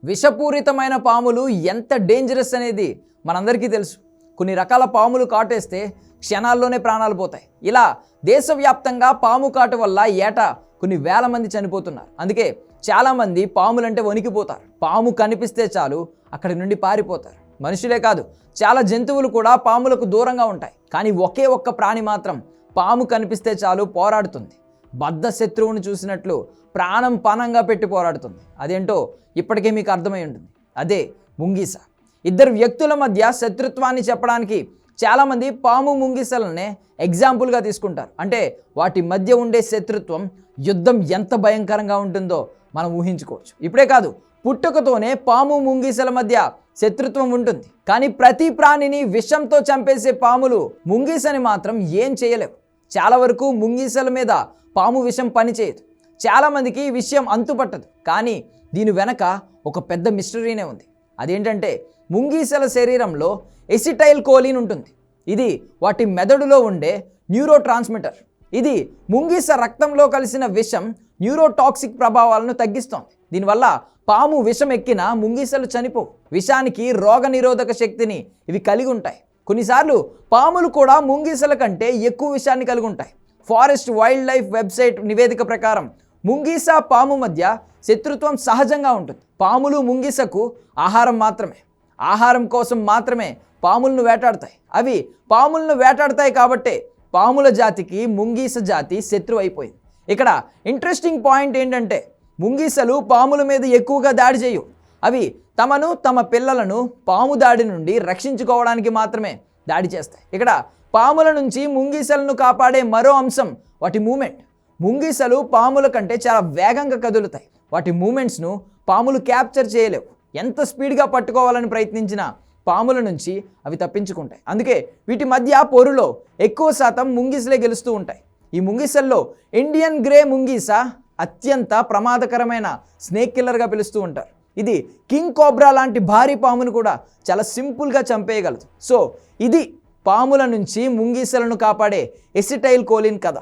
విషపూరితమైన పాములు ఎంత డేంజరస్ అనేది మనందరికీ తెలుసు. కొన్ని రకాల పాములు కాటేస్తే క్షణాల్లోనే ప్రాణాలు పోతాయి. ఇలా దేశవ్యాప్తంగా పాము కాటు వల్ల ఏటా కొన్ని వేల మంది చనిపోతున్నారు. అందుకే చాలామంది పాములంటే వణికిపోతారు. పాము కనిపిస్తే చాలు అక్కడి నుండి పారిపోతారు. మనుషులే కాదు, చాలా జంతువులు కూడా పాములకు దూరంగా ఉంటాయి. కానీ ఒకే ఒక్క ప్రాణి మాత్రం పాము కనిపిస్తే చాలు పోరాడుతుంది. బద్ధ శత్రువుని చూసినట్లు ప్రాణం పణంగా పెట్టి పోరాడుతుంది. అదేంటో ఇప్పటికే మీకు అర్థమై ఉంటుంది. అదే ముంగీస. ఇద్దరు వ్యక్తుల మధ్య శత్రుత్వాన్ని చెప్పడానికి చాలామంది పాము ముంగీసలనే ఎగ్జాంపుల్గా తీసుకుంటారు. అంటే వాటి మధ్య ఉండే శత్రుత్వం, యుద్ధం ఎంత భయంకరంగా ఉంటుందో మనం ఊహించుకోవచ్చు. ఇప్పుడే కాదు, పుట్టుకతోనే పాము ముంగీసల మధ్య శత్రుత్వం ఉంటుంది. కానీ ప్రతి ప్రాణిని విషంతో చంపేసే పాములు ముంగీసని మాత్రం ఏం చేయలేవు. చాలా వరకు ముంగీసల మీద పాము విషం పనిచేయదు. చాలామందికి ఈ విషయం అంతుపట్టదు. కానీ దీని వెనక ఒక పెద్ద మిస్టరీనే ఉంది. అదేంటంటే ముంగీసల శరీరంలో ఎసిటైల్ కోలిన్ ఉంటుంది. ఇది వాటి మెదడులో ఉండే న్యూరో ట్రాన్స్మిటర్. ఇది ముంగీస రక్తంలో కలిసిన విషం న్యూరోటాక్సిక్ ప్రభావాలను తగ్గిస్తోంది. దీనివల్ల పాము విషం ఎక్కిన ముంగీసలు చనిపోవు. విషానికి రోగ నిరోధక శక్తిని ఇవి కలిగి ఉంటాయి. కొన్నిసార్లు పాములు కూడా ముంగీసల కంటే ఎక్కువ విషాన్ని కలిగి ఉంటాయి. ఫారెస్ట్ వైల్డ్ లైఫ్ వెబ్సైట్ నివేదిక ప్రకారం ముంగీస పాము మధ్య శత్రుత్వం సహజంగా ఉంటుంది. పాములు ముంగీసకు ఆహారం కోసం మాత్రమే పాములను వేటాడతాయి. అవి పాములను వేటాడతాయి కాబట్టే పాముల జాతికి ముంగీస జాతి శత్రువు అయిపోయింది. ఇక్కడ ఇంట్రెస్టింగ్ పాయింట్ ఏంటంటే ముంగీసలు పాముల మీద ఎక్కువగా దాడి చేయవు. అవి తమను, తమ పిల్లలను పాము దాడి నుండి రక్షించుకోవడానికి మాత్రమే దాడి చేస్తాయి. ఇక్కడ పాముల నుంచి ముంగీసలను కాపాడే మరో అంశం వాటి మూమెంట్. ముంగీసలు పాముల కంటే చాలా వేగంగా కదులుతాయి. వాటి మూమెంట్స్ను పాములు క్యాప్చర్ చేయలేవు. ఎంత స్పీడ్గా పట్టుకోవాలని ప్రయత్నించినా పాముల నుంచి అవి తప్పించుకుంటాయి. అందుకే వీటి మధ్య పోరులో ఎక్కువ శాతం ముంగీసలే గెలుస్తూ ఉంటాయి. ఈ ముంగీసల్లో ఇండియన్ గ్రే ముంగీస అత్యంత ప్రమాదకరమైన స్నేక్ కిల్లర్గా పిలుస్తూ ఉంటారు. ఇది కింగ్ కోబ్రా లాంటి భారీ పామును కూడా చాలా సింపుల్గా చంపేయగలదు. సో ఇది పాముల నుంచి ముంగీసలను కాపాడే ఎసిటైల్ కోలిన్ కథ.